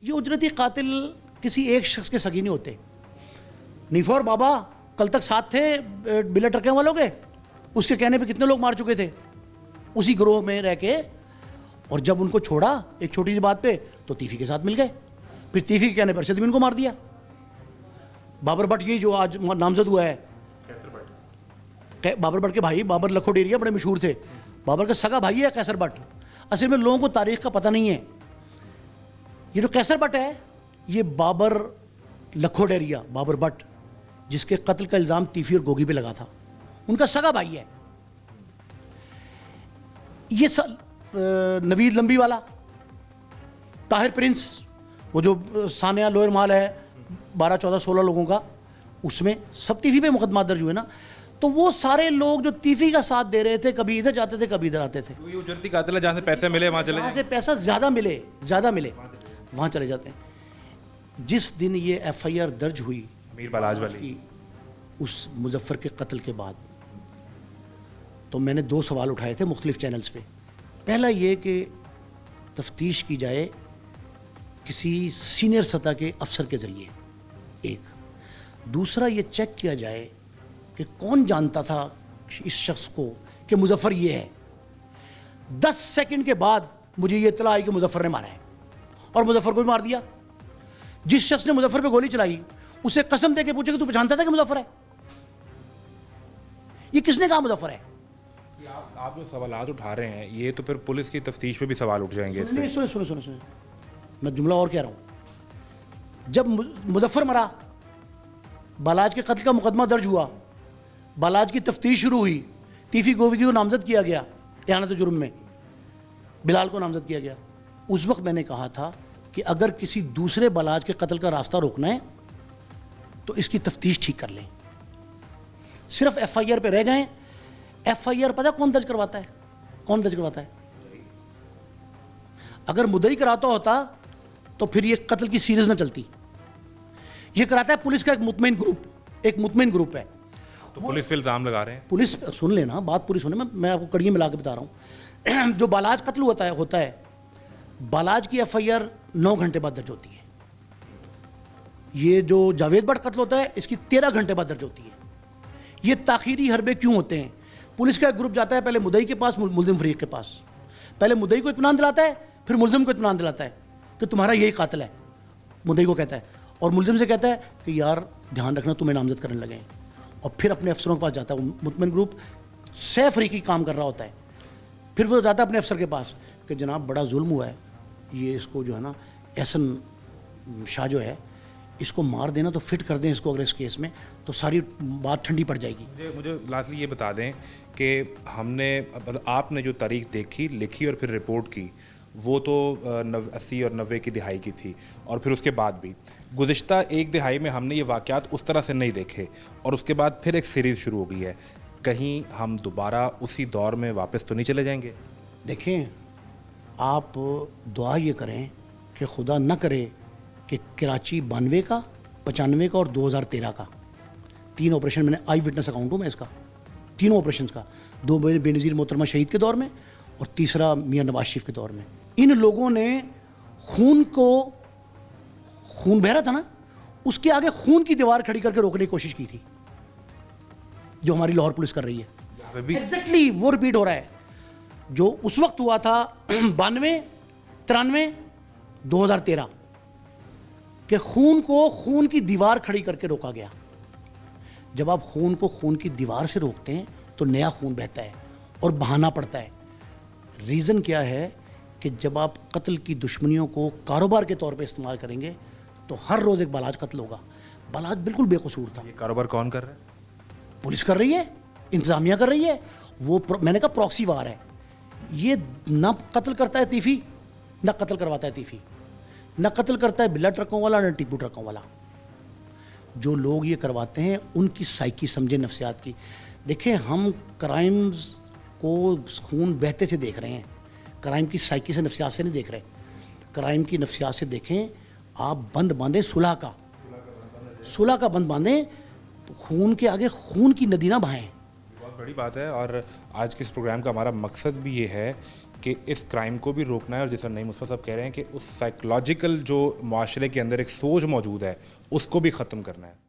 ये उजरती कातिल किसी एक शख्स के सगी नहीं होते। नीफा और बाबा कल तक साथ थे बिलेट रखे वालों के, उसके कहने पे कितने लोग मार चुके थे उसी ग्रोह में रह के। और जब उनको छोड़ा एक छोटी सी बात पे तो तीफी के साथ मिल गए, फिर तीफी के कहने पर अरशद को मार दिया। बाबर भट्ट ये जो आज नामजद हुआ है, बाबर भट्ट के भाई बाबर लखोडेरिया बड़े मशहूर थे, बाबर का सगा भाई है कैसर भट्ट। असल में लोगों को तारीख का पता नहीं है। ये जो कैसर भट्ट है ये बाबर लखोडेरिया बाबर भट्ट जिसके कत्ल का इल्ज़ाम तीफी और गोगी पे लगा था, उनका सगा भाई है। ये नवीद लंबी वाला, ताहिर प्रिंस, वो जो सानिया लोअर माल है 12, 14, 16 लोगों का, उसमें सब तीफी पे मुकदमा दर्ज हुए ना। तो वो सारे लोग जो तीफी का साथ दे रहे थे कभी इधर जाते थे कभी इधर आते थे। ये उजरती कातिल है, जहाँ से पैसे मिले वहाँ चले जहाँ से पैसा ज़्यादा मिले वहाँ चले जाते हैं। जिस दिन ये FIR दर्ज हुई मीर बालाज वाली उस मुजफ्फर के कत्ल के बाद, तो मैंने 2 सवाल उठाए थे मुख्तलिफ चैनल्स पे। पहला ये कि तफ्तीश की जाए किसी सीनियर सतह के अफसर के ज़रिए, एक। दूसरा ये चेक किया जाए कि कौन जानता था इस शख्स को कि मुजफ्फर ये है। 10 सेकंड के बाद मुझे ये इत्तला आई कि मुजफ्फर ने मारा है और मुजफ्फर को भी मार दिया। जिस शख्स ने मुजफ्फर पे गोली चलाई उसे कसम दे के पूछे कि तू पहचानता था कि मुजफ्फर है? ये किसने कहा मुजफ्फर है? आप जो सवाल उठा रहे हैं ये तो फिर पुलिस की तफ्तीश पे भी सवाल उठ जाएंगे। सुनिए, मैं जुमला और कह रहा हूं। जब मुजफ्फर मरा, बालाज के कत्ल का मुकदमा दर्ज हुआ, बालाज की तफ्तीश शुरू हुई, तीफी गोगी को नामजद किया गया इहानत जुर्म में, बिलाल को नामजद किया गया। उस वक्त मैंने कहा था कि अगर किसी दूसरे बालाज के कत्ल का रास्ता रोकना है तो इसकी तफ्तीश ठीक कर लें, सिर्फ FIR पे रह जाएं। FIR पता कौन दर्ज करवाता है? कौन दर्ज करवाता है? अगर मुद्दई कराता होता तो फिर ये कत्ल की सीरीज ना चलती। ये कराता है पुलिस का एक मुतमिन ग्रुप है। तो पुलिस पे इल्जाम लगा रहे हैं। पुलिस, सुन लेना बात पूरी सुने, मैं आपको कड़ियाँ मिला के बता रहा हूँ। जो बालाज कत्ल होता है बालाज की FIR 9 घंटे बाद दर्ज होती है। ये जो जावेद भट्ट कत्ल होता है इसकी 13 घंटे बाद दर्ज होती है। ये ताखीरी हरबे क्यों होते हैं? पुलिस का एक ग्रुप जाता है पहले मुद्दई के पास, मुल्जिम फरीक के पास। पहले मुद्दई को इत्मीनान दिलाता है, फिर मुल्जिम को इत्मीनान दिलाता है कि तुम्हारा यही कातिल है, मुद्दई को कहता है, और मुल्जिम से कहता है कि यार ध्यान रखना तुम्हें नामजद करने लगे। और फिर अपने अफसरों के पास जाता है। मुतमिन ग्रुप सह फरीकी काम कर रहा होता है। फिर वो जाता है अपने अफसर के पास कि जनाब बड़ा जुल्म हुआ है, ये इसको जो है ना एहसन शाह जो है इसको मार देना, तो फिट कर दें इसको अगर इस केस में, तो सारी बात ठंडी पड़ जाएगी। मुझे लास्टली ये बता दें कि आपने जो तारीख देखी, लिखी और फिर रिपोर्ट की, वो तो 80 और 90 की दिहाई की थी, और फिर उसके बाद भी गुज़िश्ता 1 दिहाई में हमने ये वाक़यात उस तरह से नहीं देखे, और उसके बाद फिर एक सीरीज़ शुरू हो गई है। कहीं हम दोबारा उसी दौर में वापस तो नहीं चले जाएंगे? देखें, आप दुआ ये करें कि खुदा न करे कि कराची 92 का, 95 का और 2013 का 3 ऑपरेशन, मैंने आई विटनेस अकाउंट हूँ मैं इसका, 3 ऑपरेशन का, 2 बेनज़ीर मोहतरमा शहीद के दौर में और तीसरा मियाँ नवाज शरीफ के दौर में। इन लोगों ने खून बह रहा था ना, उसके आगे खून की दीवार खड़ी करके रोकने की कोशिश की थी, जो हमारी लाहौर पुलिस कर रही है। एग्जैक्टली वो रिपीट हो रहा है जो उस वक्त हुआ था 92, 93, 2013 कि खून को खून की दीवार खड़ी करके रोका गया। जब आप खून को खून की दीवार से रोकते हैं तो नया खून बहता है और बहाना पड़ता है। रीज़न क्या है कि जब आप कत्ल की दुश्मनियों को कारोबार के तौर पे इस्तेमाल करेंगे तो हर रोज़ एक बालाज कत्ल होगा। बालाज बिल्कुल बेकसूर था। ये कारोबार कौन कर रहा है? पुलिस कर रही है, इंतज़ामिया कर रही है। वो मैंने कहा प्रॉक्सी वार है। ये ना कत्ल करता है तीफी, ना कत्ल करवाता है तीफी, ना कत्ल करता है बिल्ला ट्रकों वाला, ना टिप्पू ट्रकों वाला। जो लोग ये करवाते हैं उनकी साइकी समझे, नफ्सियात की। देखें, हम क्राइम्स को खून बहते से देख रहे हैं, क्राइम की साइकी से, नफ्सियात से नहीं देख रहे। क्राइम की नफ्सियात से देखें। आप बंद बांधें सुलह का बंद बांधें, तो खून के आगे खून की नदी ना बहाएं। बहुत बड़ी बात है। और आज के इस प्रोग्राम का हमारा मकसद भी ये है कि इस क्राइम को भी रोकना है, और जिस तरह नईम मुस्तफ़ा साहब कह रहे हैं कि उस साइकोलॉजिकल जो माशरे के अंदर एक सोच मौजूद है उसको भी ख़त्म करना है।